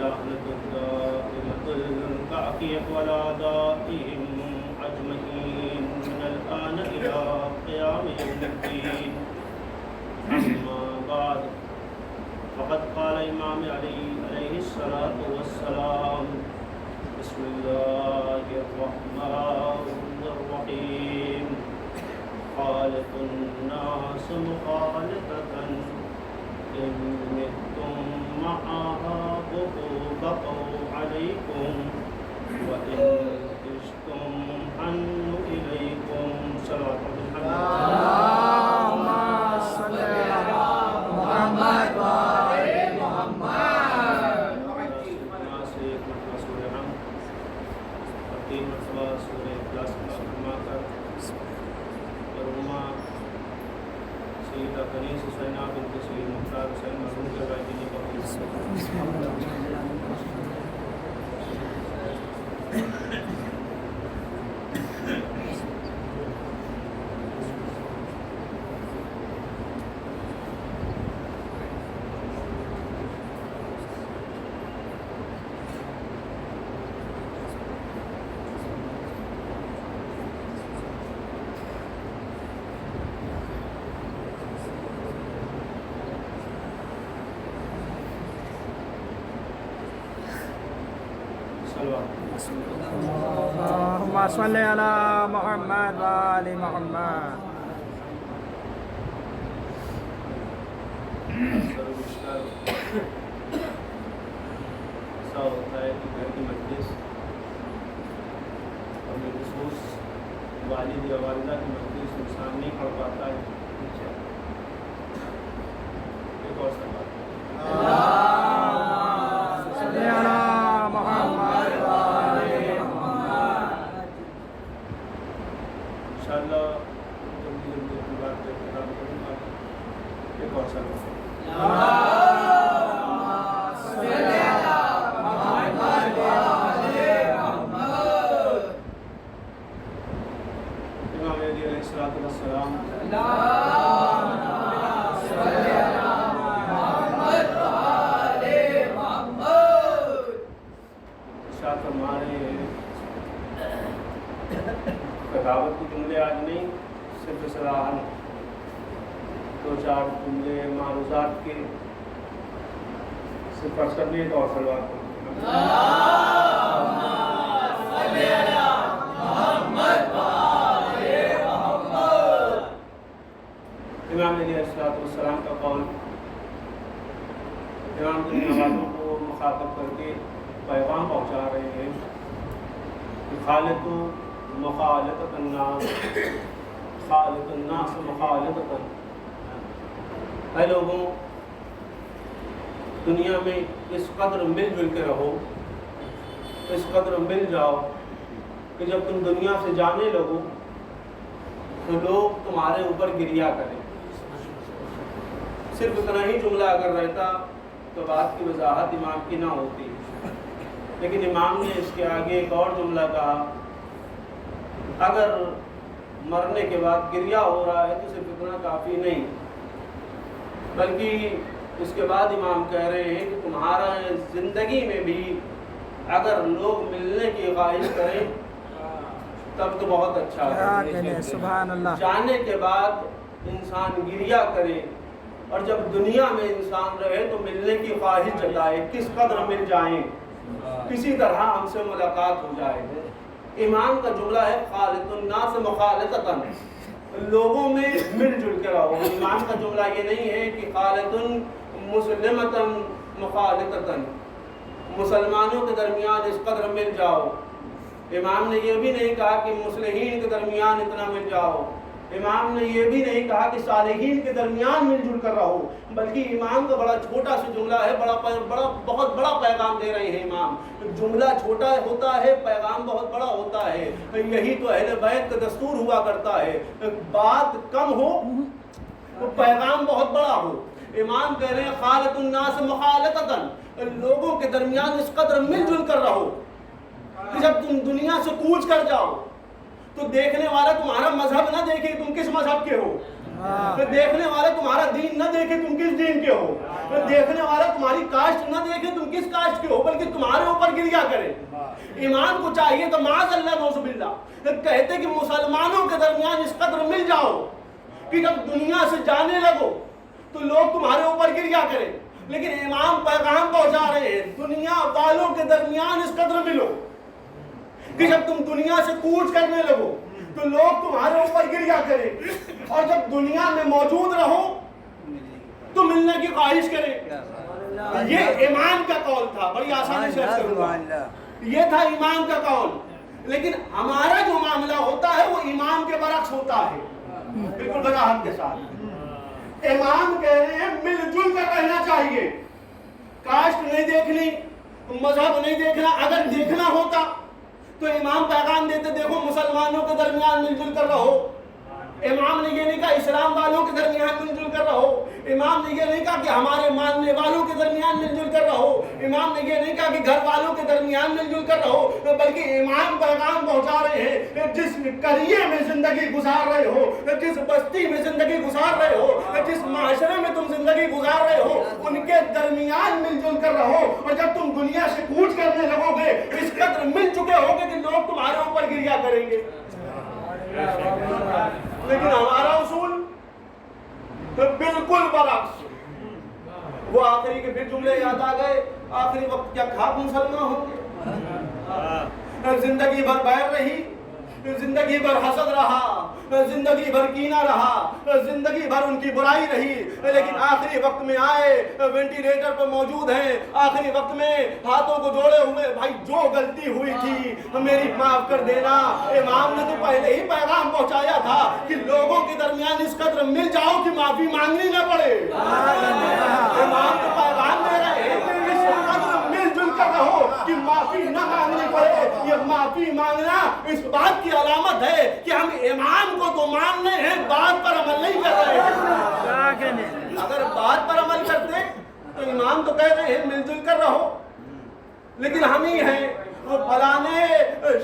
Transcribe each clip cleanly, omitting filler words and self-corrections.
ولعنة الدائرة الباقية على أعدائهم أجمعين من الآن إلى قيام يوم الدين. أما بعد، فقد قال إمام عليه الصلاة والسلام: بسم الله الرحمن الرحيم. خالق الناس مخالطة إن متم معها بقوا عليكم وإن عشتم حنوا إليكم. صلوات اللهم صل على محمد وآل محمد. سیدہ کنیز حسینہ بنت سید مختار حسین مرحوم کے بھائی کو اللهم صل على محمد وآل محمد. ایسا ہوتا ہے کہ گھر کی مجلس اور بالخصوص والد یا والدہ کی مجلس انسان نہیں پڑھ پاتا ہے. ایک اور سوال انشاءاللہ جلدی اپنی بات کا اختتام کروں گا. ایک اور سوال امام علیہ علیہ السلام ارشاد فرما رہے ہیں دعوت کے جملے آج نہیں، صرف صلاحاً دو چار جملے معروضات کے صرف فرض کرنے کا اور سلوات کروں. امام علیہ السلام کا قول امام دنیا والوں کو مخاطب کر کے پیغام پہنچا رہے ہیں کہ خالق مخالطۃ الناس مخالطۃ. اے لوگوں، دنیا میں اس قدر مل جل کے رہو، اس قدر مل جاؤ کہ جب تم دنیا سے جانے لگو تو لوگ تمہارے اوپر گریا کریں. صرف اتنا ہی جملہ اگر رہتا تو بات کی وضاحت امام کی نہ ہوتی، لیکن امام نے اس کے آگے ایک اور جملہ کہا: اگر مرنے کے بعد گریہ ہو رہا ہے تو صرف اتنا کافی نہیں، بلکہ اس کے بعد امام کہہ رہے ہیں کہ تمہارا زندگی میں بھی اگر لوگ ملنے کی خواہش کریں تب تو بہت اچھا ہے. سبحان اللہ. جانے کے بعد انسان گریہ کرے اور جب دنیا میں انسان رہے تو ملنے کی خواہش جتائے، کس قدر مل جائیں، کسی طرح ہم سے ملاقات ہو جائے. امام کا جملہ ہے خالق الناس مخالطۃ، لوگوں میں مل جل کے رہو. امام کا جملہ یہ نہیں ہے کہ خالق مسلمۃ مخالطۃ، مسلمانوں کے درمیان اس قدر مل جاؤ. امام نے یہ بھی نہیں کہا کہ مسلمین کے درمیان اتنا مل جاؤ. امام نے یہ بھی نہیں کہا کہ صالحین کے درمیان مل جل کر رہو، بلکہ امام کا بڑا چھوٹا سا جملہ ہے، بہت بڑا پیغام دے رہے ہیں امام. جملہ چھوٹا ہوتا ہے، پیغام بہت بڑا ہوتا ہے. یہی تو اہل بیت کا دستور ہوا کرتا ہے، بات کم ہو تو پیغام بہت بڑا ہو. امام کہہ رہے ہیں خالق الناس مخالطۃ، لوگوں کے درمیان اس قدر مل جل کر رہو کہ جب تم دنیا سے کوچ کر جاؤ تو دیکھنے والا تمہارا مذہب نہ دیکھے تم کس مذہب کے ہو، دیکھنے والا تمہارا دین نہ دیکھے تم کس دین کے ہو، دیکھنے والا تمہاری کاسٹ نہ دیکھے تم کس کاسٹ کے ہو، بلکہ کہ تمہارے اوپر گریا کرے. ایمان کو چاہیے تو معاذ اللہ نعوذ باللہ کہتے کہ مسلمانوں کے درمیان اس قدر مل جاؤ کہ جب دنیا سے جانے لگو تو لوگ تمہارے اوپر گریا کریں. لیکن امام پیغام پہنچا رہے ہیں دنیا والوں کے درمیان اس قدر ملو کہ جب تم دنیا سے کوچ کرنے لگو تو لوگ تمہارے اوپر گریا کریں, اور جب دنیا میں موجود رہو تو ملنے کی خواہش کریں. یہ امام کا قول تھا, بڑی آسانی سے عرض کروں گا, یہ تھا امام کا قول. لیکن ہمارا جو معاملہ ہوتا ہے وہ امام کے برعکس ہوتا ہے, بالکل وضاحت کے ساتھ. امام کہہ رہے ہیں مل جل کر رہنا چاہیے, کاسٹ نہیں دیکھنی, مذہب نہیں دیکھنا. اگر دیکھنا ہوتا تو امام پیغام دیتے دیکھو مسلمانوں کے درمیان مل جل کر رہو. امام نے یہ نہیں کہا اسلام والوں کے درمیان مل جل کر رہو. امام نے یہ نہیں کہا کہ ہمارے ماننے والوں کے درمیان مل جل کر رہو. امام نے یہ نہیں کہا کہ گھر والوں کے درمیان مل جل کر رہو, بلکہ امام پیغام پہنچا رہے ہیں جس قریے میں زندگی گزار رہے ہو, جس بستی میں زندگی گزار رہے ہو, جس معاشرے میں تم زندگی گزار رہے ہو, ان کے درمیان مل جل کر رہو. اور جب تم دنیا سے کوچ کرنے لگو گے اس قدر مل چکے ہوگے کہ لوگ تمہارے اوپر گریا کریں گے. لیکن ہمارا اصول بالکل برعکس. وہ آخری کے پھر جملے یاد آ گئے, آخری وقت کیا کھاک مسلمان ہوں گے. زندگی بھر بیر رہی, زندگی بھر حسد رہا, زندگی بھر کینہ رہا, زندگی بھر ان کی برائی رہی, لیکن آخری وقت میں آئے وینٹیلیٹر پر موجود ہیں, آخری وقت میں ہاتھوں کو جوڑے ہوئے بھائی جو غلطی ہوئی تھی میری معاف کر دینا. امام نے تو پہلے ہی پیغام پہنچایا تھا کہ لوگوں کے درمیان اس قدر مل جاؤ کہ معافی مانگنی نہ پڑے. امام تو پیغام دے رہے ہیں کہ اس قدر مل جل کر رہو کہ معافی نہ مانگنی پڑے. یہ معافی مانگنا اس بات کی علامت ہے کہ ہم امام کو تو مان رہے ہیں, بات پر عمل نہیں کر رہے ہیں. اگر بات پر عمل کرتے تو امام تو کہہ رہے ہیں مل جل کر رہو, لیکن ہم ہی ہیں وہ فلانے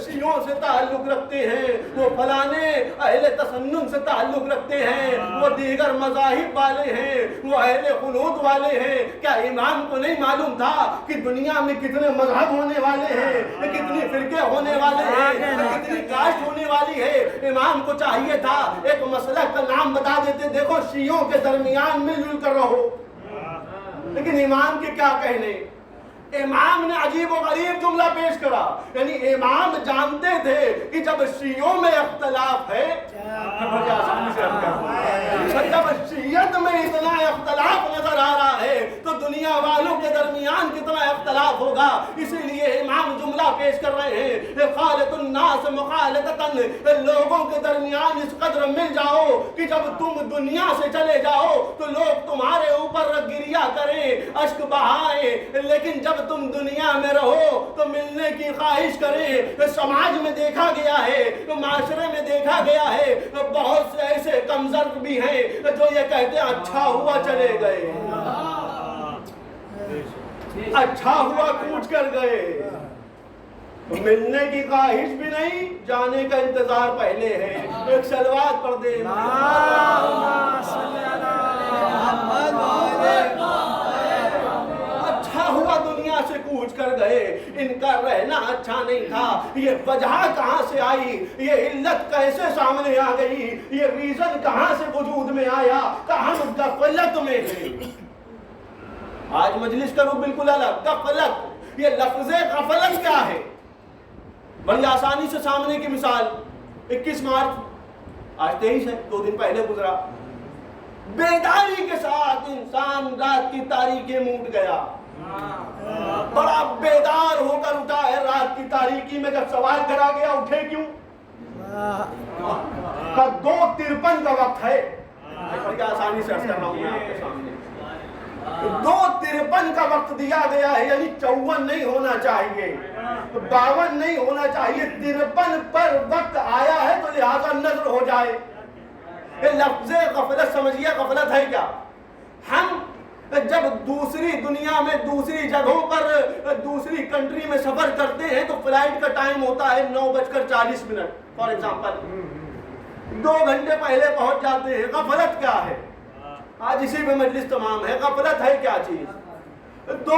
شیعوں سے تعلق رکھتے ہیں, وہ فلانے اہل تسنن سے تعلق رکھتے ہیں, وہ دیگر مذاہب والے ہیں, وہ اہل قنوت والے ہیں. کیا امام کو نہیں معلوم تھا کہ دنیا میں کتنے مذہب ہونے والے ہیں, کتنی فرقے ہونے والے ہیں, کتنی کاسٹ ہونے والی ہے. امام کو چاہیے تھا ایک مسلک کا نام بتا دیتے, دیکھو شیعوں کے درمیان مل جل کر رہو. لیکن امام کے کیا کہنے, امام نے عجیب و غریب جملہ پیش کرا. یعنی امام جانتے تھے کہ جب شیعوں میں اختلاف ہے, جب شیعت میں اتنا اختلاف نظر آ رہا ہے تو دنیا والوں کے درمیان کتنا اختلاف ہوگا. اسی لیے امام جملہ پیش کر رہے ہیں خالط الناس مخالطتاً, لوگوں کے درمیان اس قدر مل جاؤ کہ جب تم دنیا سے چلے جاؤ تو لوگ تمہارے اوپر گریا کریں, اشک بہائیں, لیکن جب تم دنیا میں رہو تو ملنے کی خواہش کریں. سماج میں دیکھا گیا ہے, معاشرے میں دیکھا گیا ہے, بہت سے ایسے کمزرد بھی ہیں جو یہ کہتے ہیں اچھا ہوا چلے گئے, اچھا ہوا کوچ کر گئے. ملنے کی خواہش بھی نہیں, جانے کا انتظار پہلے ہے. ایک صلوات پڑھ دے. اچھا ہوا دنیا سے کوچ کر گئے, ان کا رہنا اچھا نہیں تھا. یہ وجہ کہاں سے آئی, یہ علت کیسے سامنے آ گئی, یہ ریزن کہاں سے وجود میں آیا, کہ ہم غفلت میں ہیں. آج مجلس کروں بالکل الگ, غفلت. یہ لفظ غفلت کیا ہے, بڑی آسانی سے سامنے کی مثال. 21 مارچ آج 23 ہے, 2 دن پہلے گزرا. بیداری کے ساتھ انسان رات کی تاریکی میں اٹھ گیا, بڑا بیدار ہو کر اٹھا ہے. رات کی تاریکی میں جب سوال کرا گیا اٹھے کیوں, 2:53 کا وقت ہے. بڑی آسانی سے عرض کر رہا ہوں میں آپ کے سامنے. 2:53 کا وقت دیا گیا ہے, یعنی 54 نہیں ہونا چاہیے, 52 نہیں ہونا چاہیے, 53 پر وقت آیا ہے تو لہذا نظر ہو جائے. یہ لفظ غفلت سمجھیے, غفلت ہے کیا. ہم جب دوسری دنیا میں دوسری جگہوں پر دوسری کنٹری میں سفر کرتے ہیں تو فلائٹ کا ٹائم ہوتا ہے 9:40 فار ایگزامپل. 2 گھنٹے پہلے پہنچ جاتے ہیں. غفلت کیا ہے, آج اسی میں مجلس تمام ہے. غفلت ہے کیا چیز, 2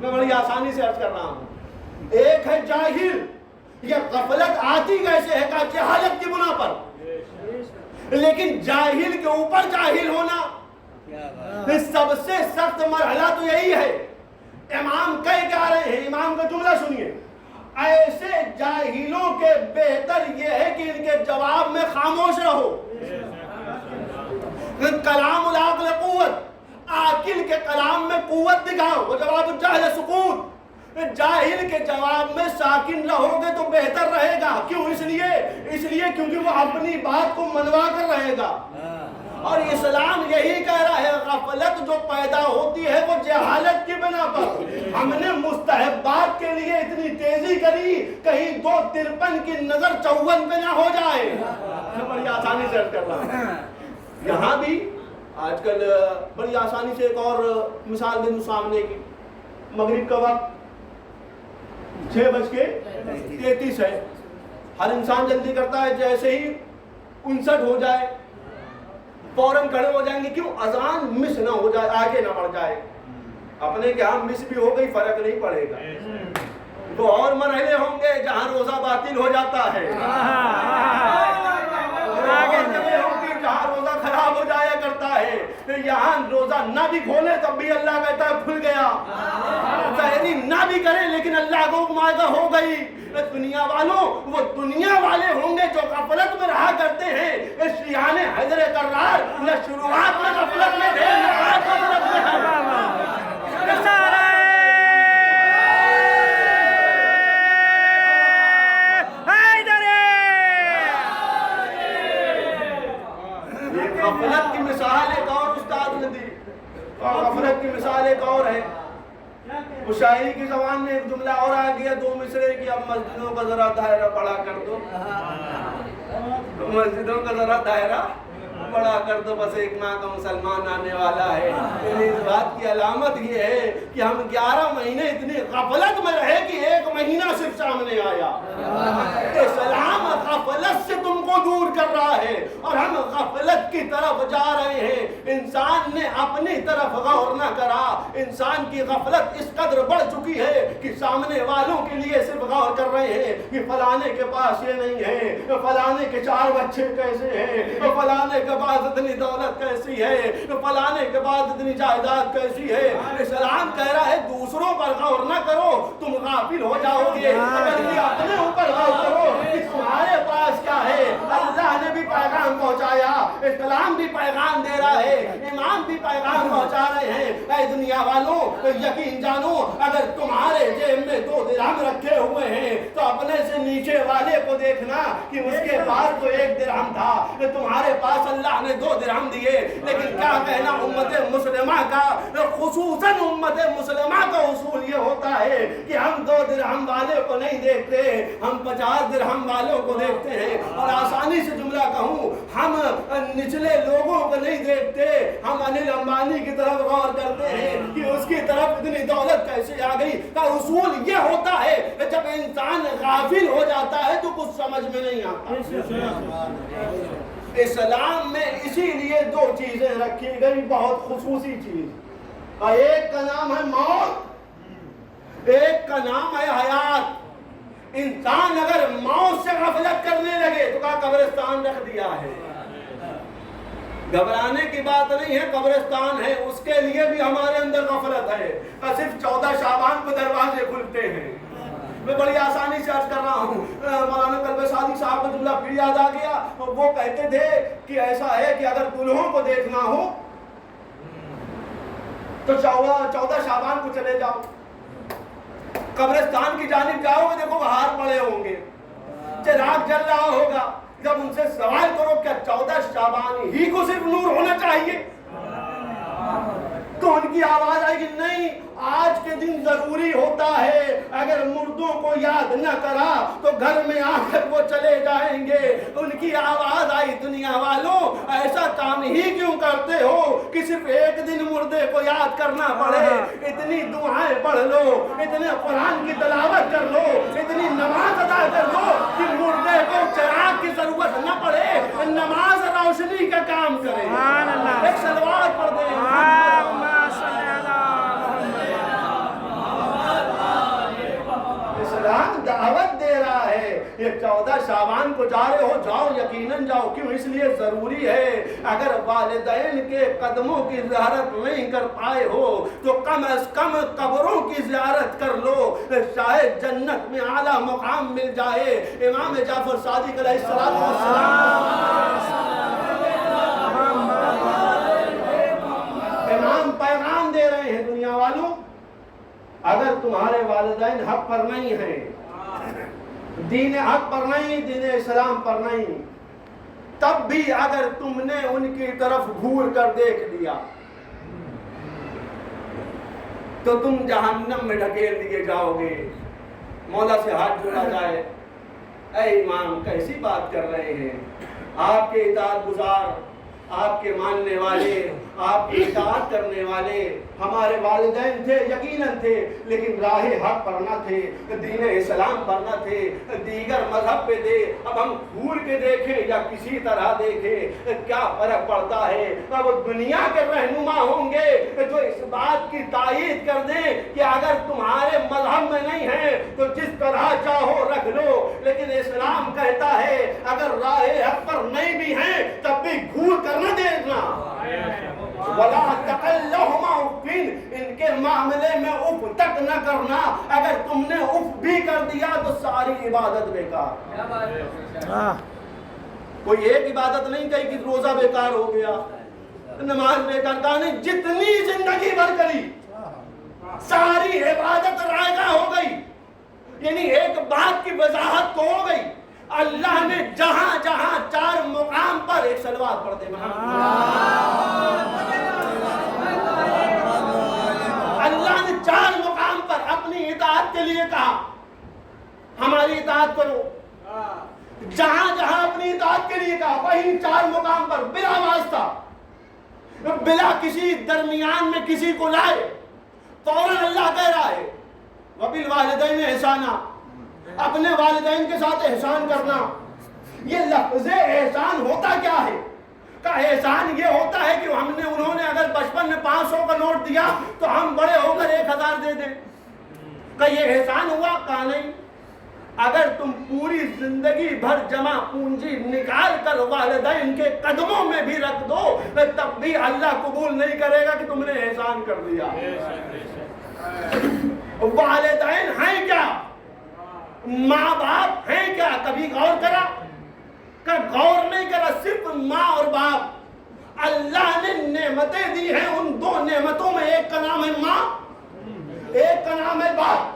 میں بڑی آسانی سے عرض کر رہا ہوں. ایک ہے جاہل. یہ غفلت آتی کیسے ہے؟ کہ جہالت کی بنا پر. لیکن جاہل کے اوپر جاہل ہونا سب سے سخت مرحلہ تو یہی ہے. امام کہہ کے آ رہے ہیں, امام کا جملہ سنیے, ایسے جاہلوں کے بہتر یہ ہے کہ ان کے جواب میں خاموش رہو. کلام العقل قوت, عاقل کے کلام میں قوت دکھاؤ. وہ جواب الجاہل سکوت. جاہل کے جواب میں ساکن رہو گے تو بہتر رہے گا. کیوں؟ اس لیے کیونکہ وہ اپنی بات کو منوا کر رہے گا. اور اسلام یہی کہہ رہا ہے غفلت جو پیدا ہوتی ہے وہ جہالت کی بنا پر. ہم نے مستحبات کے لیے اتنی تیزی کری کہیں 2:53 کی نظر 54 پہ نہ ہو جائے. میں بڑی آسانی سے عرض کر رہا ہوں. یہاں بھی آج کل بڑی آسانی سے ایک اور مثال دے دوں سامنے کی. مغرب کا وقت 6:33 ہے. ہر انسان جلدی کرتا ہے جیسے ہی 59 ہو جائے فوراً کھڑے ہو جائیں گے. کیوں؟ اذان مس نہ ہو جائے, آگے نہ بڑھ جائے. اپنے کے ہاں مس بھی ہو گئی فرق نہیں پڑے گا. تو اور مرحلے ہوں گے جہاں روزہ باطل ہو جاتا ہے, جہاں روزہ خراب ہو جایا کرتا ہے. یہاں روزہ نہ بھی کھولے تب بھی اللہ کہتا ہے کھل گیا. سحری نہ بھی کرے لیکن اللہ کو حکم ہو گئی. دنیا والوں, وہ دنیا والے ہوں گے جو غفلت میں رہا کرتے ہیں. شیعان حیدر کرار نہ شروعات میں غفلت میں تھے نہ آج غفلت میں ہیں. غفلت کی مثال ایک اور استاد نے دی, اور غفلت کی مثال ایک اور ہے. مشاعری کی زبان میں ایک جملہ اور آ گیا 2 مصرے کی. اب مسجدوں کا ذرا دائرہ بڑا کر دو, مسجدوں کا ذرا دائرہ بڑا کر دو, بس ایک ماہ کا مسلمان آنے والا ہے. اس بات کی علامت یہ ہے کہ ہم 11 مہینے اتنی غفلت میں رہے کہ 1 مہینہ صرف سامنے آیا. اسلام غفلت سے تم کو دور کر رہا ہے اور ہم غفلت کی طرف جا رہے ہیں. انسان نے اپنی طرف غور نہ کرا. انسان کی غفلت اس قدر بڑھ چکی ہے کہ سامنے والوں کے لیے صرف غور کر رہے ہیں کہ فلانے کے پاس یہ نہیں ہے, فلانے کے 4 بچے کیسے ہیں, فلانے کے پاس اتنی دولت کیسی ہے, فلانے کے پاس اتنی جائیداد کیسی ہے. اسلام کہہ رہا ہے دوسروں پر غور نہ کرو, تم غافل ہو جاؤ گے. بلکہ اپنے اوپر غور کرو کہ تمہارے پاس کیا ہے. اللہ نے بھی پیغام پہنچایا, اسلام بھی پیغام دے رہا ہے, امام بھی پیغام پہنچا رہے ہیں. اے دنیا والوں یقین جانو, اگر تمہارے جیب میں 2 درہم رکھے ہوئے ہیں تو اپنے سے نیچے والے کو دیکھنا کہ اس کے پاس تو 1 درہم تھا. تمہارے پاس اللہ نے 2 درہم دیے, لیکن کیا کہنا امت مسلمہ کا, خصوصاً امت مسلمہ کا اصول یہ ہوتا ہے کہ ہم 2 درہم والے کو نہیں دیکھتے, ہم 50 درہم والوں کو دیکھتے ہیں. اور آسانی سے جملہ کہوں, ہم نچلے لوگوں کو نہیں دیکھتے, ہم انل امبانی کی طرف غور کرتے ہیں کہ اس کی طرف اتنی دولت کیسے آ گئی. کا اصول یہ ہوتا ہے کہ جب انسان غافل ہو جاتا ہے تو کچھ سمجھ میں نہیں آتا. اسلام میں اسی لیے 2 چیزیں رکھی گئی, بہت خصوصی چیز. ایک کا نام ہے موت, ایک کا نام ہے حیات. انسان اگر موت سے غفلت کرنے لگے تو کہا قبرستان رکھ دیا ہے. گھبرانے کی بات نہیں ہے, قبرستان ہے, اس کے لیے بھی ہمارے اندر غفلت ہے. صرف 14 شعبان کو دروازے کھلتے ہیں. میں بڑی آسانی سے عرض کر رہا ہوں, مولانا قلب صادق صاحب کو جملہ پھر یاد آ گیا. وہ کہتے تھے کہ ایسا ہے کہ اگر دلہوں کو دیکھنا ہو تو 14 شعبان کو چلے جاؤ, قبرستان کی جانب جاؤ گے, دیکھو ہار پڑے ہوں گے, چراغ جل رہا ہوگا. جب ان سے سوال کرو کیا 14 شعبان ہی کو صرف نور ہونا چاہیے, تو ان کی آواز آئے گی نہیں, آج کے دن ضروری ہوتا ہے. اگر مردوں کو یاد نہ کرا تو گھر میں آ کر وہ چلے جائیں گے. ان کی آواز آئی دنیا والوں ایسا کام ہی کیوں کرتے ہو کہ صرف 1 دن مردے کو یاد کرنا پڑے. اتنی دعائیں پڑھ لو, اتنے قرآن کی تلاوت کر لو, اتنی نماز ادا کر لو کہ مردے کو چراغ کی ضرورت نہ پڑے, نماز روشنی کا کام کرے. ایک صلوات پڑھ دیں. قرآن دعوت دے رہا ہے. یہ 14 شعبان کو جا رہے ہو, جاؤ, یقیناً جاؤ. کیوں؟ اس لیے ضروری ہے. اگر والدین کے قدموں کی زیارت نہیں کر پائے ہو تو کم از کم قبروں کی زیارت کر لو, شاید جنت میں اعلیٰ مقام مل جائے. امام جعفر صادق علیہ السلام امام پیغام دے رہے ہیں, دنیا والوں, اگر تمہارے والدین حق پر نہیں ہیں, دین حق پر نہیں, دین اسلام پر نہیں, تب بھی اگر تم نے ان کی طرف گھور کر دیکھ لیا تو تم جہنم میں ڈھکیل دیے جاؤ گے. مولا سے ہاتھ جوڑا جائے, اے امام کیسی بات کر رہے ہیں؟ آپ کے اطاعت گزار, آپ کے ماننے والے, آپ کی اطاعت کرنے والے ہمارے والدین تھے, یقیناً تھے, لیکن راہ حق پر نہ تھے, دین اسلام پر نہ تھے, دیگر مذہب پہ تھے. اب ہم گھور کے دیکھیں یا کسی طرح دیکھیں, کیا فرق پڑتا ہے؟ اب دنیا کے رہنما ہوں گے جو اس بات کی تائید کر دیں کہ اگر تمہارے مذہب میں نہیں ہے تو جس طرح چاہو رکھ لو, لیکن اسلام کہتا ہے اگر راہ حق پر نہیں بھی ہیں تب بھی گھور کر نہ دینا. وَلَا تَقَلَّهُمَا اُفٍّ, ان کے معاملے میں اف تک نہ کرنا. اگر تم نے اف بھی کر دیا تو ساری عبادت بیکار. کوئی ایک عبادت نہیں کہی کہ روزہ بیکار ہو گیا, نماز بیکار, کہا نہیں, جتنی زندگی بھر کری ساری عبادت رائگاں ہو گئی. یعنی ایک بات کی وضاحت تو ہو گئی, اللہ نے جہاں جہاں 4 مقام پر, ایک صلوات پڑھتے ہیں, اللہ نے 4 مقام پر اپنی اطاعت کے لیے کہا ہماری اطاعت کرو. جہاں جہاں اپنی اطاعت کے لیے کہا وہیں 4 مقام پر بلا واسطہ, بلا کسی درمیان میں کسی کو لائے, فوراً اللہ کہہ رہا ہے وَبِالْوَالِدَيْنِ احسانا, اپنے والدین کے ساتھ احسان کرنا. یہ لفظ احسان ہوتا کیا ہے؟ کہ احسان یہ ہوتا ہے کہ انہوں نے اگر بچپن میں 500 کا نوٹ دیا تو ہم بڑے ہو کر 1000 دے دیں. کہ یہ احسان ہوا؟ کہا نہیں. اگر تم پوری زندگی بھر جمع پونجی نکال کر والدین کے قدموں میں بھی رکھ دو تب بھی اللہ قبول نہیں کرے گا کہ تم نے احسان کر دیا. والدین ہیں کیا؟ ماں باپ ہیں کیا؟ کبھی غور کرا؟ غور نہیں کرا. صرف ماں اور باپ. اللہ نے نعمتیں دی ہیں, ان 2 نعمتوں میں ایک کا نام ہے ماں, ایک کا نام ہے باپ.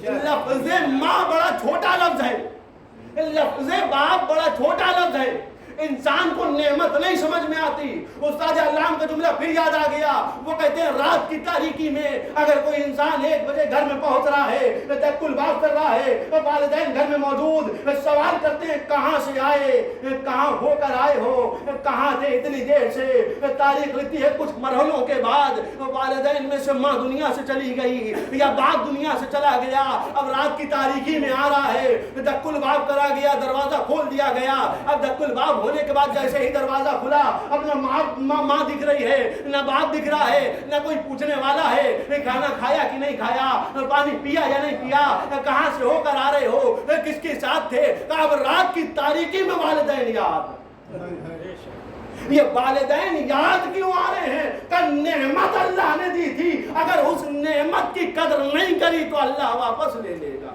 لفظ ماں بڑا چھوٹا لفظ ہے, لفظ باپ بڑا چھوٹا لفظ ہے. انسان کو نعمت نہیں سمجھ میں آتی. استاد علام کا جملہ پھر یاد آ گیا. وہ کہتے ہیں رات کی تاریکی میں اگر کوئی انسان 1 بجے گھر میں پہنچ رہا ہے, تکل بات کر رہا ہے, والدین گھر میں موجود, سوال کرتے ہیں کہاں سے آئے, کہاں ہو کر آئے ہو, کہاں تھے اتنی دیر سے. تاریخ لکھتی ہے کچھ مرحلوں کے بعد والدین میں سے ماں دنیا سے چلی گئی یا باپ دنیا سے چلا گیا. اب رات کی تاریکی میں آ رہا ہے, تکل باب کرا گیا, دروازہ کھول دیا گیا. اب تکل باب ہونے کے بعد جیسے ہی دروازہ کھلا, اب نہ ماں دکھ رہی ہے, نہ باپ دکھ رہا ہے, نہ کوئی پوچھنے والا ہے کھانا کھایا کہ نہیں کھایا, پانی پیا یا نہیں پیا, کہاں سے ہو کر آ رہے ہو, کس کے ساتھ تھے. اب رات کی تاریکی میں والدین یاد. یہ والدین یاد کیوں آ رہے ہیں؟ کہ نعمت اللہ نے دی تھی, اگر اس نعمت کی قدر نہیں کری تو اللہ واپس لے لے گا.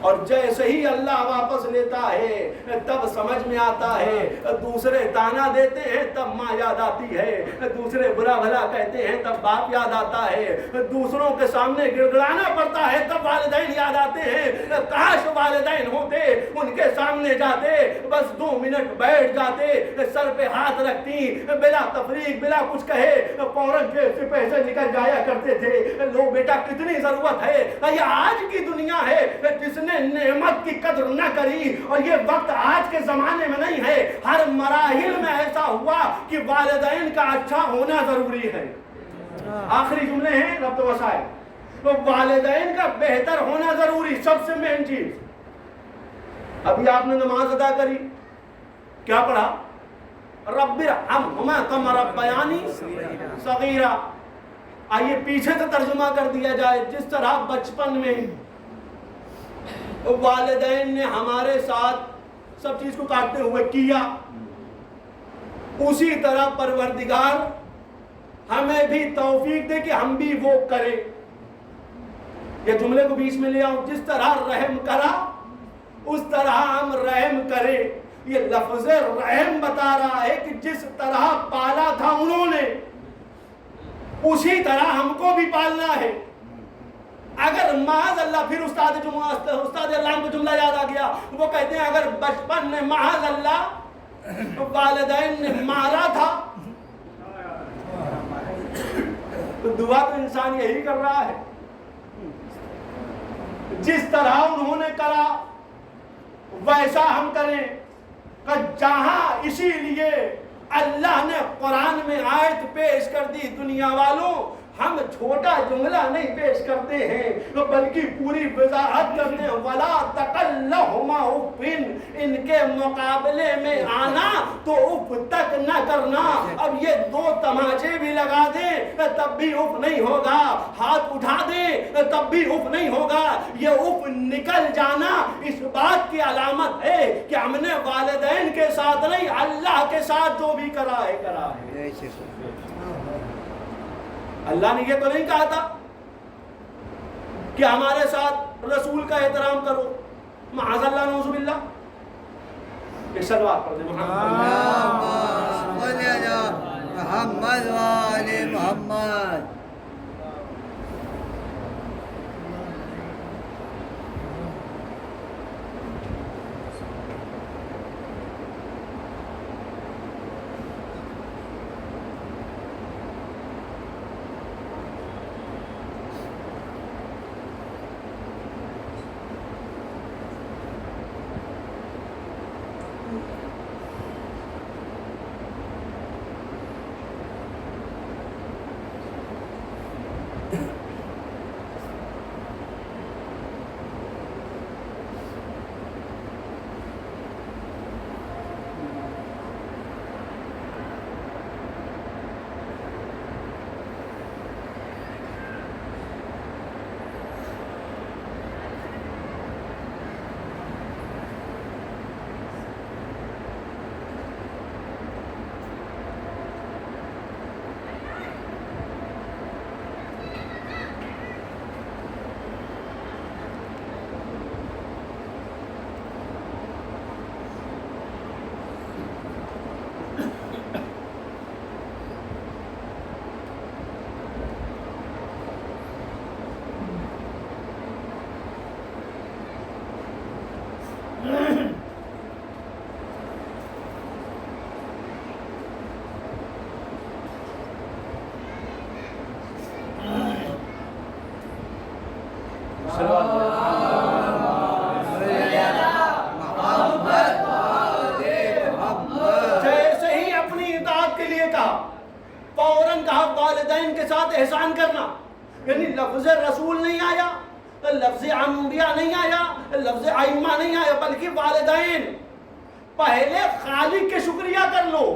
اور جیسے ہی اللہ واپس لیتا ہے تب سمجھ میں آتا ہے. دوسرے تانا دیتے ہیں تب ماں یاد آتی ہے, دوسرے برا بھلا کہتے ہیں تب باپ یاد آتا ہے, دوسروں کے سامنے گڑگڑانا پڑتا ہے تب والدین یاد آتے ہیں. کاش والدین ہوتے, ان کے سامنے جاتے, بس 2 منٹ بیٹھ جاتے, سر پہ ہاتھ رکھتی, بلا تفریق بلا کچھ کہے فوراً سے پیسے نکل جایا کرتے تھے. لو بیٹا کتنی ضرورت ہے. یہ آج کی دنیا ہے جس نے نعمت کی قدر نہ کری, اور یہ وقت آج کے زمانے میں نہیں ہے. ہر مراحل میں ایسا ہوا کہ والدین کا اچھا ہونا ضروری ہے. آخری جملے ہیں ربط وسائل. تو والدین کا بہتر ہونا ضروری, سب سے مین چیز. ابھی آپ نے نماز ادا کری, کیا پڑھا؟ رب ارحمہما کما ربیانی صغیرا. آئیے پیچھے سے ترجمہ کر دیا جائے, جس طرح بچپن میں والدین نے ہمارے ساتھ سب چیز کو کاٹتے ہوئے کیا، اسی طرح پروردگار ہمیں بھی توفیق دے کہ ہم بھی وہ کریں۔ یہ جملے کو بیچ میں لے آؤ، جس طرح رحم کرا اس طرح ہم رحم کریں۔ یہ لفظ رحم بتا رہا ہے کہ جس طرح پالا تھا انہوں نے اسی طرح ہم کو بھی پالنا ہے۔ اگر معاذ اللہ، پھر استاد علام کو جملہ یاد آ گیا، وہ کہتے ہیں اگر بچپن میں معاذ اللہ والدین نے مارا تھا تو دعا تو انسان یہی کر رہا ہے، جس طرح انہوں نے کرا ویسا ہم کریں۔ کہ جہاں اسی لیے اللہ نے قرآن میں آیت پیش کر دی، دنیا والوں ہم چھوٹا جملہ نہیں پیش کرتے ہیں بلکہ پوری وضاحت کرتے ہیں۔ وَلَا تَقَلْ لَهُمَا اُفٍّ، ان کے مقابلے میں آنا تو اف تک نہ کرنا۔ اب یہ دو تماچے بھی لگا دیں تب بھی اف نہیں ہوگا، ہاتھ اٹھا دیں تب بھی اف نہیں ہوگا۔ یہ اف نکل جانا اس بات کی علامت ہے کہ ہم نے والدین کے ساتھ نہیں، اللہ کے ساتھ جو بھی کرا ہے کرا ہے۔ اللہ نے یہ تو نہیں کہا تھا کہ ہمارے ساتھ رسول کا احترام کرو، معاذ اللہ نعوذ باللہ۔ ایک صلوات پڑھ دیں محمد وآل محمد۔ جیسے ہی اپنی اطاعت کے لیے کہا فوراً کہا والدین کے ساتھ احسان کرنا، یعنی لفظ رسول نہیں آیا، لفظ انبیاء نہیں آیا، لفظ ائمہ نہیں آیا، بلکہ والدین۔ پہلے خالق کے شکریہ کر لو،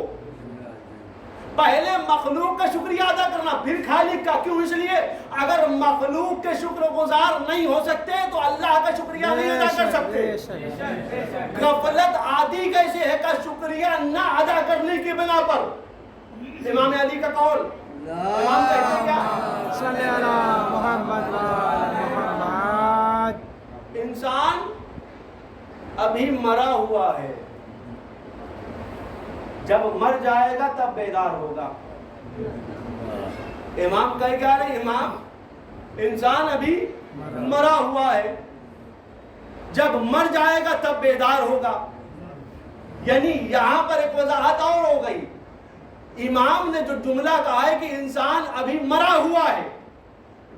پہلے مخلوق کا شکریہ ادا کرنا پھر خالق کا۔ کیوں؟ اس لیے اگر مخلوق کے شکر گزار نہیں ہو سکتے تو اللہ کا شکریہ نہیں ادا کر سکتے۔ غفلت عادی کیسے ہے کہ شکریہ نہ ادا کرنے کی بنا پر۔ امام علی کا قول، امام کہتے ہیں کیا؟ صلی اللہ محمد وآل محمد۔ انسان ابھی مرا ہوا ہے، جب مر جائے گا تب بیدار ہوگا۔ امام کہہ کیا رہے؟ امام انسان ابھی مرا ہوا ہے، جب مر جائے گا تب بیدار ہوگا۔ یعنی یہاں پر ایک وضاحت اور ہو گئی۔ امام نے جو جملہ کہا ہے کہ انسان ابھی مرا ہوا ہے،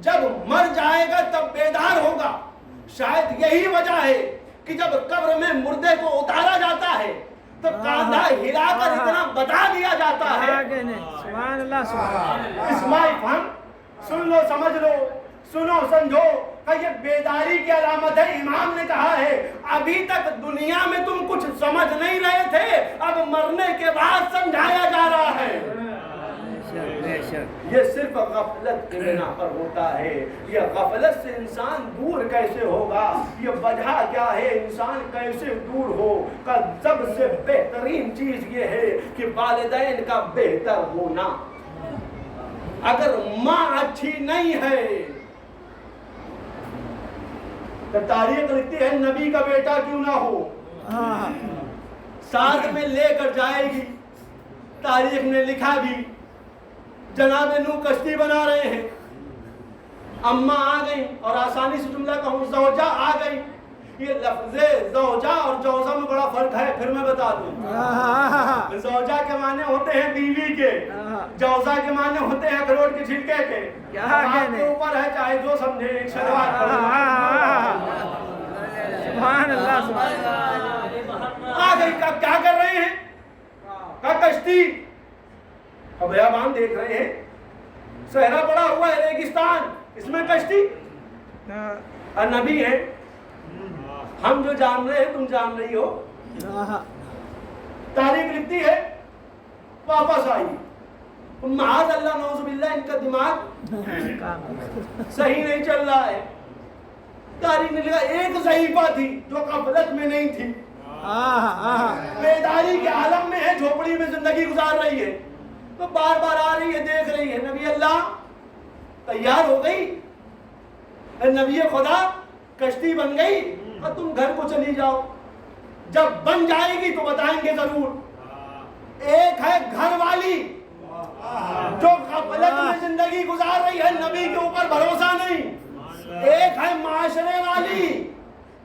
جب مر جائے گا تب بیدار ہوگا، شاید یہی وجہ ہے کہ جب قبر میں مردے کو اتارا جاتا ہے تو کاندھا ہلا کر اتنا بتا دیا جاتا ہے۔ سبحان اللہ سبحان اللہ۔ اسماعی فہم، سن لو سمجھ لو، سنو سمجھو کہ یہ بیداری کی علامت ہے۔ امام نے کہا ہے ابھی تک دنیا میں تم کچھ سمجھ نہیں رہے تھے، اب مرنے کے بعد سمجھایا جا رہا ہے۔ یہ صرف غفلت کے بنا پر ہوتا ہے۔ یہ غفلت سے انسان دور کیسے ہوگا؟ یہ وجہ کیا چاہے انسان کیسے دور ہو، کا سب سے بہترین چیز یہ ہے کہ والدین کا بہتر ہونا۔ اگر ماں اچھی نہیں ہے تو تاریخ لکھتی ہے نبی کا بیٹا کیوں نہ ہو ساتھ میں لے کر جائے گی۔ تاریخ نے لکھا بھی، جناب نوح کشتی بنا رہے ہیں، اماں آ گئی، اور آسانی سے جملہ کہوں زوجہ آ گئی۔ یہ لفظ زوجہ اور جوزہ میں بڑا فرق ہے، پھر میں بتا دوں۔ زوجہ کے معنی ہوتے ہیں بیوی کے، جوزہ کے معنی ہوتے ہیں اخروٹ کے چھلکے کے۔ آپ کے اوپر ہے، چاہے جو سمجھے، ایک شلوار سبحان اللہ سبحان اللہ۔ آ گئی، کیا کر رہے ہیں؟ کشتی، اب بیابان دیکھ رہے ہیں، صحرا پڑا ہوا ہے، ریگستان، اس میں کشتی، اور نبی ہے، ہم جو جان رہے ہیں تم جان رہی ہو۔ تاریخ لکھتی ہے واپس آئی، معاذ اللہ نعوذ باللہ ان کا دماغ صحیح نہیں چل رہا ہے۔ تاریخ نے لکھا ایک ضعیفہ تھی جو غفلت میں نہیں تھی، بیداری کے عالم میں ہے، جھوپڑی میں زندگی گزار رہی ہے، تو بار بار آ رہی ہے، دیکھ رہی ہے۔ نبی اللہ تیار ہو گئی، نبی خدا کشتی بن گئی، اور تم گھر کو چلی جاؤ، جب بن جائے گی تو بتائیں گے ضرور۔ ایک ہے گھر والی جو غفلت میں زندگی گزار رہی ہے، نبی کے اوپر بھروسہ نہیں۔ ایک ہے معاشرے والی،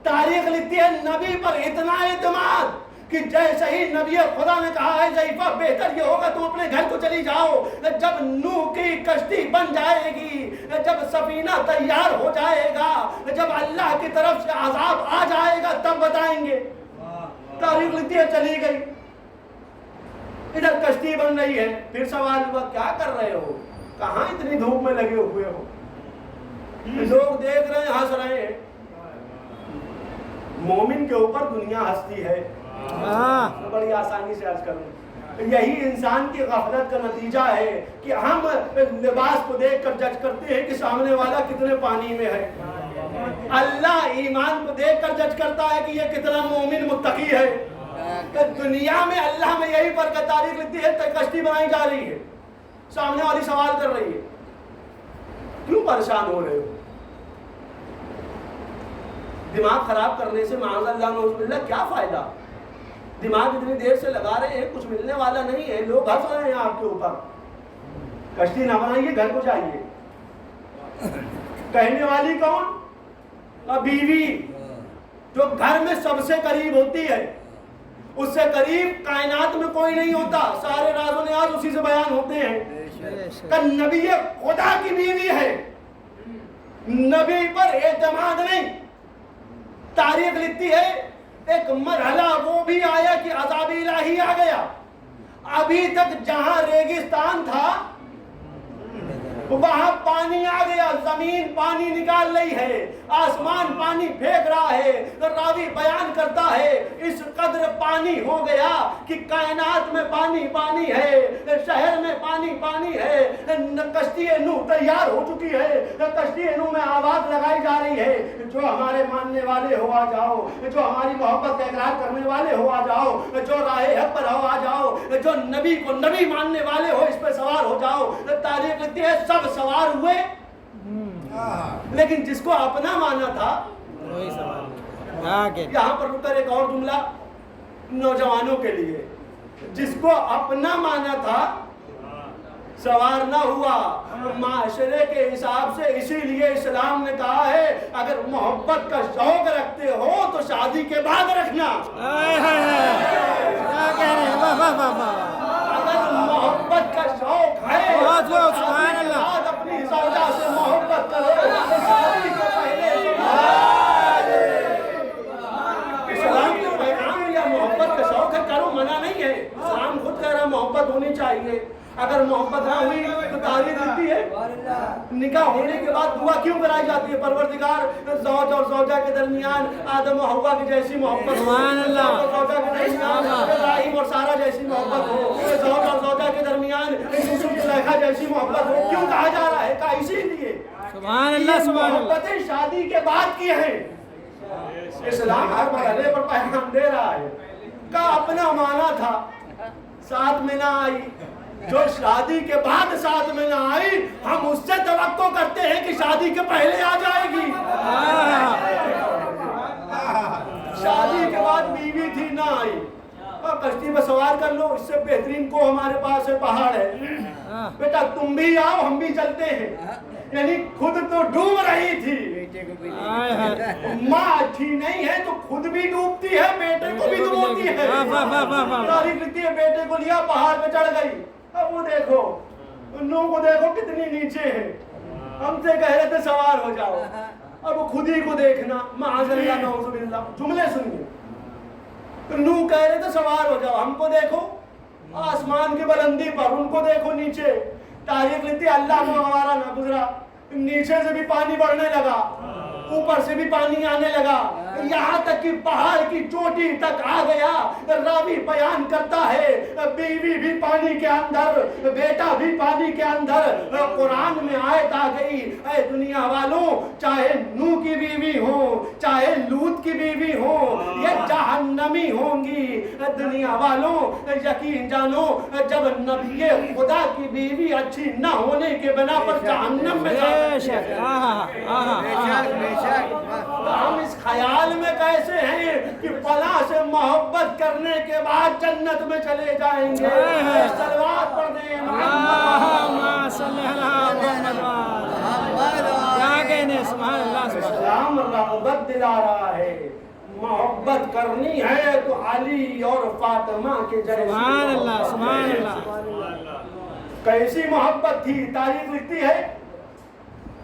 تاریخ لکھتی ہے نبی پر اتنا اعتماد کہ جیسے ہی نبی خدا نے کہا ہے ضعیفہ بہتر یہ ہوگا تم اپنے گھر کو چلی جاؤ، جب نوح کی کشتی بن جائے گی، جب سفینہ تیار ہو جائے گا، جب اللہ کی طرف سے عذاب آ جائے گا تب بتائیں گے۔ تاریخ لکھتی ہے چلی گئی، ادھر کشتی بن رہی ہے، پھر سوال ہوا کیا کر رہے ہو، کہاں اتنی دھوپ میں لگے ہوئے ہو؟ لوگ دیکھ رہے ہیں، ہنس رہے ہیں۔ مومن کے اوپر دنیا ہنستی ہے، بڑی آسانی سے عرض کروں، یہی انسان کی غفلت کا نتیجہ ہے کہ ہم لباس کو دیکھ کر جج کرتے ہیں کہ سامنے والا کتنے پانی میں ہے۔ اللہ ایمان کو دیکھ کر جج کرتا ہے کہ یہ کتنا مومن متقی ہے۔ دنیا میں اللہ میں یہی فرق ہے۔ تاریخ لکھتی ہے کشتی بنائی جا رہی ہے، سامنے والی سوال کر رہی ہے کیوں پریشان ہو رہے ہو؟ دماغ خراب کرنے سے معاذ اللہ نعوذ باللہ کیا فائدہ؟ دماغ اتنی دیر سے لگا رہے ہیں، کچھ ملنے والا نہیں ہے، لوگ ہنس رہے ہیں آپ کے اوپر۔ کشتی نہ بنائیے، گھر کو جائیے۔ کہنے والی کون؟ بیوی، جو گھر میں سب سے قریب ہوتی ہے، اس سے قریب کائنات میں کوئی نہیں ہوتا، سارے راز و نیاز اسی سے بیان ہوتے ہیں۔ کہ نبی خدا کی بیوی ہے، نبی پر اعتماد نہیں۔ تاریخ لکھتی ہے ایک مرحلہ وہ بھی آیا کہ عذاب الہی آ گیا۔ ابھی تک جہاں ریگستان تھا وہاں پانی آ گیا، زمین پانی نکال رہی ہے، آسمان پانی پھینک رہا ہے۔ راوی بیان کرتا ہے اس قدر پانی ہو گیا کہ کائنات میں پانی پانی ہے، شہر میں پانی پانی ہے۔ کشتی نوح تیار ہو چکی ہے، کشتی نوح میں آواز لگائی جا رہی ہے، جو ہمارے ماننے والے ہو آ جاؤ، جو ہماری محبت کا اقرار کرنے والے ہو آ جاؤ، جو راہ حق پر ہو آ جاؤ، جو نبی کو نبی ماننے والے ہو اس پہ سوار ہو جاؤ۔ تاریخ لکھتی ہے سب سوار ہوئے، لیکن جس کو اپنا مانا تھا وہی سوال۔ یہاں پر رک کر ایک اور جملہ نوجوانوں کے لیے، جس کو اپنا مانا تھا سوار نہ ہوا معاشرے کے حساب سے۔ اسی لیے اسلام نے کہا ہے اگر محبت کا شوق رکھتے ہو تو شادی کے بعد رکھنا۔ اگر محبت کا شوق ہے اپنی زوجہ سے محبت کرو، شادی کے پہلے اسلام کے پیغام یا محبت کا شوق ہے، کرو، منع نہیں ہے۔ اسلام خود کہہ رہا محبت ہونی چاہیے۔ اگر محبت نہ ہوئی تو تاریخ لکھتی ہے نکاح ہونے کے بعد دعا کیوں کرائی جاتی ہے؟ پروردگار زوج اور زوجہ کے درمیان آدم و حوا کی جیسی محبت ہو، زوجہ کے درمیان ابراہیم اور سارہ جیسی محبت ہو، زوج اور زوجہ کے درمیان یوسف زلیخا جیسی محبت ہو۔ کیوں کہا جا رہا ہے؟ کہا اسی لیے سبحان اللہ سبحان اللہ، محبتیں شادی کے بعد کی ہیں۔ اسلام ہر مرحلے پر پیغام دے رہا ہے کا اپنا معنی تھا ساتھ میں نہ آئی جو شادی کے بعد ساتھ میں نہ آئی ہم اس سے توقع کرتے ہیں کہ شادی کے پہلے آ جائے گی شادی کے بعد بیوی تھی نہ آئی اور کشتی میں سوار کر لو اس سے بہترین کو ہمارے پاس ہے پہاڑ ہے بیٹا تم بھی آؤ ہم بھی چلتے ہیں یعنی خود تو ڈوب رہی تھی ماں اچھی نہیں ہے تو خود بھی ڈوبتی ہے بیٹے کو بھی ڈبوتی ہے تاریخ لکھتی ہے بیٹے کو لیا پہاڑ پہ چڑھ گئی اب وہ دیکھو ان لوگوں کو دیکھو کتنی نیچے ہے ہم سے کہہ رہے تھے سوار ہو جاؤ اب خود ہی کو دیکھنا معاذ اللہ نعوذ باللہ جملے سنیے نو کہہ رہے تھے سوار ہو جاؤ ہم کو دیکھو آسمان کی بلندی پر ان کو دیکھو نیچے تاریخ لکھتی ہے اللہ کو ہمارا نہ گزرا نیچے سے بھی پانی بڑھنے لگا اوپر سے بھی پانی آنے لگا یہاں تک کہ پہاڑ کی چوٹی تک آ گیا راوی بیان کرتا ہے بیوی بھی پانی کے اندر بیٹا بھی پانی کے اندر قرآن میں آیت آ گئی اے دنیا والوں چاہے نوح کی بیوی ہو چاہے لوط کی بیوی ہو یہ جہنمی ہوں گی دنیا والوں یقین جانو جب نبی خدا کی بیوی اچھی نہ ہونے کے بنا پر جہنم میں ہم اس خیال میں کیسے ہیں کہ فلاں سے محبت کرنے کے بعد جنت میں چلے جائیں گے صلوات پڑھ دیں اسلام رغبت دلا رہا ہے محبت کرنی ہے تو علی اور فاطمہ کے جیسے سبحان اللہ سبحان اللہ کیسی محبت تھی تاریخ لکھتی ہے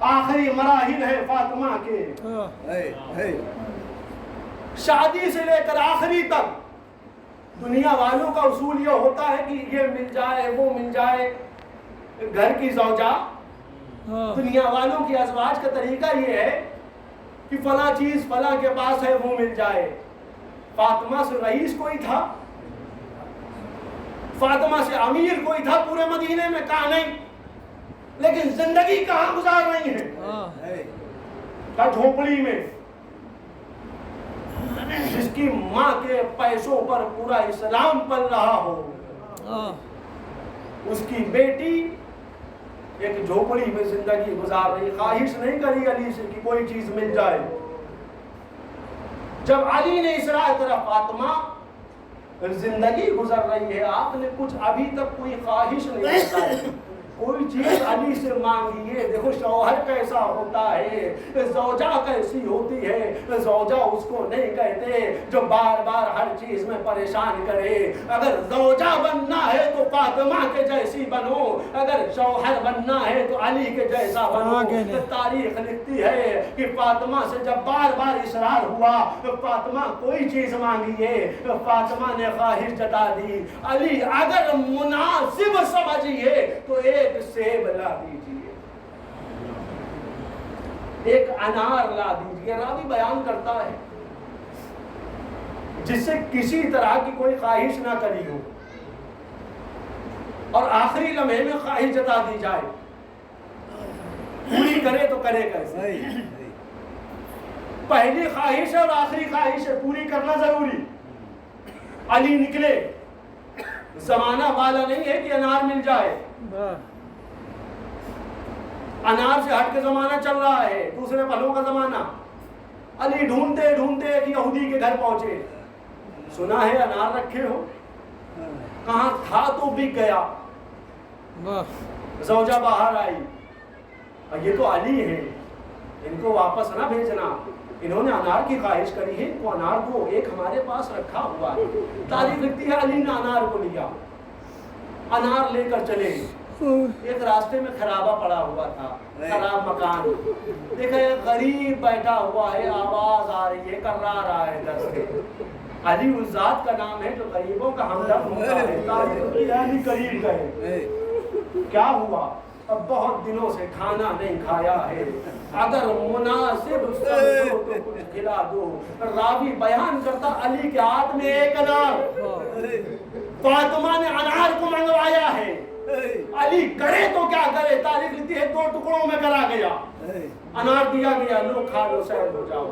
آخری مراحل ہے فاطمہ کے شادی سے لے کر آخری تک دنیا والوں کا اصول یہ ہوتا ہے کہ یہ مل جائے وہ مل جائے گھر کی زوجہ دنیا والوں کی ازواج کا طریقہ یہ ہے کہ فلاں چیز فلاں کے پاس ہے وہ مل جائے فاطمہ سے رئیس کوئی تھا فاطمہ سے امیر کوئی تھا پورے مدینے میں کہاں نہیں لیکن زندگی کہاں گزار رہی ہے کہاں جھوپڑی میں جس کی ماں کے پیسوں پر پورا اسلام پل رہا ہو اس کی بیٹی ایک جھوپڑی میں زندگی گزار رہی خواہش نہیں کری علی سے کہ کوئی چیز مل جائے جب علی نے اسراء طرف فاطمہ زندگی گزر رہی ہے آپ نے کچھ ابھی تک کوئی خواہش نہیں بتائی کوئی چیز علی سے مانگیے دیکھو شوہر کیسا ہوتا ہے زوجہ کیسی ہوتی ہے زوجہ اس کو نہیں کہتے جو بار بار ہر چیز میں پریشان کرے اگر زوجہ بننا ہے تو فاطمہ کے جیسی بنو اگر شوہر بننا ہے تو علی کے جیسا بنو تاریخ لکھتی ہے کہ فاطمہ سے جب بار بار اصرار ہوا فاطمہ کوئی چیز مانگیے فاطمہ نے خواہش جتا دی علی اگر مناسب سمجھیے تو ایک سیب لا دیجئے ایک انار لا دیجئے راوی بیان کرتا ہے جس سے کسی طرح کی کوئی خواہش نہ کری ہو اور آخری لمحے میں خواہش جتا دی جائے پوری کرے تو کرے کیسے پہلی خواہش ہے اور آخری خواہش ہے پوری کرنا ضروری علی نکلے زمانہ والا نہیں ہے کہ انار مل جائے انار سے ہٹ کے زمانہ چل رہا ہے دوسرے پھلوں کا زمانہ علی ڈھونڈتے ڈھونڈتے ایک یہودی کے گھر پہنچے سنا ہے انار رکھے ہو کہاں تھا تو بک گیا زوجہ باہر آئی اور یہ تو علی ہے ان کو واپس نہ بھیجنا انہوں نے انار کی خواہش کری ہے ان کو انار دو ایک ہمارے پاس رکھا ہوا ہے تاریخ لکھتی ہے علی نے انار کو لیا انار لے کر چلے ایک راستے میں خرابہ پڑا ہوا تھا خراب مکان دیکھا ایک غریب بیٹھا ہوا ہے آواز آ رہی ہے کرا رہا ہے در سے علی اس ذات کا نام ہے جو غریبوں کا ہمدرد ہوتا ہے علی قریب گئے کیا ہوا اب بہت دنوں سے کھانا نہیں کھایا ہے اگر مناسب سمجھو تو کچھ کھلا دو راوی بیان کرتا علی کے ہاتھ میں ایک انار فاطمہ نے انار کو منگوایا ہے علی کرے تو کیا کرے تاریخ لکھتی ہے 2 ٹکڑوں میں کرا گیا انار دیا گیا لو کھا لو سیر ہو جاؤ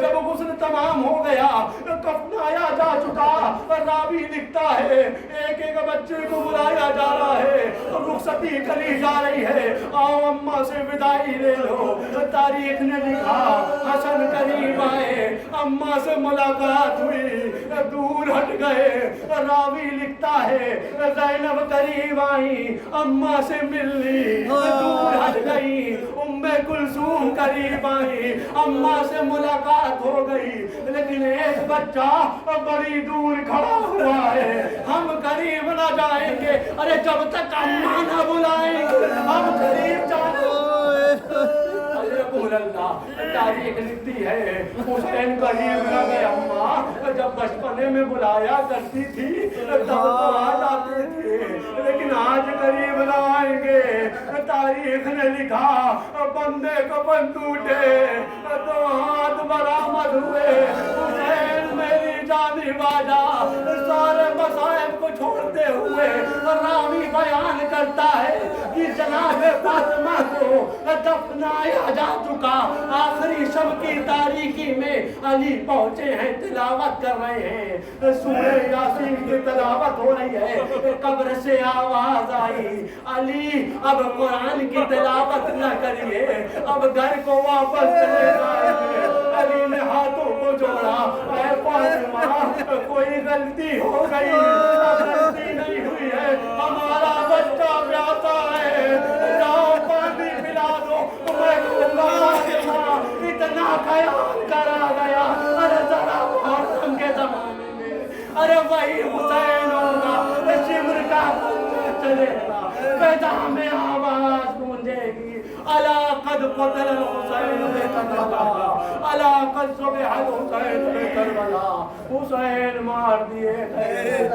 جب غسل تمام ہو گیا کفنایا جا چکا راوی لکھتا ہے ایک ایک بچے کو بلایا جا رہا ہے رخصتی کری جا رہی ہے آؤ اماں سے وداعی لے لو تاریخ نے لکھا حسن قریب آئے اماں سے ملاقات ہوئی دور ہٹ گئے راوی لکھتا ہے زینب قریب آئی اماں سے ملنی دور ہٹ گئی ام کلثوم قریب آئی اماں سے ملاقات ہو گئی لیکن ایک بچہ بڑی دور کھڑا ہوا ہے ہم قریب نہ جائیں گے ارے جب تک اماں نہ بلائیں گے ہم قریب جائیں اللہ تاریخ لکھتی ہے حسین قریب نہ گئے اماں جب بچپنے میں بلایا کرتی تھی تب تو آ جاتے تھے لیکن آج قریب نہ آئیں گے تاریخ نے لکھا بندے کو بن ٹوٹے تو ہاتھ برآمد ہوئے حسین میری جانب آجا سارے مصائب کو چھوڑتے ہوئے راوی بیان کرتا ہے کہ جناب فاطمہ کو دفنایا جا چکا آخری شب کی تاریکی میں علی پہنچے ہیں تلاوت کر رہے ہیں سورہ یاسین کی تلاوت ہو رہی ہے قبر سے آواز آئی علی اب قرآن کی تلاوت نہ کریے اب گھر کو واپس چلے جائیں علی نے ہاتھوں کو جوڑا اے فاطمہ کوئی غلطی ہو گئی غلطی نہیں ہوئی ہے ہمارا بچہ پیاسا ہے جاؤ پانی پلا دو میں فاطمہ اتنا خیال کرا گیا ارے ذرا محرم کے زمانے میں ارے وہی حسین ہوگا شمر کا پنجہ چلے گا فضا میں آواز گونجے گی الا قد قتل الحسین بکربلا الا قد ذبح الحسین بکربلا حسین مار دیے گئے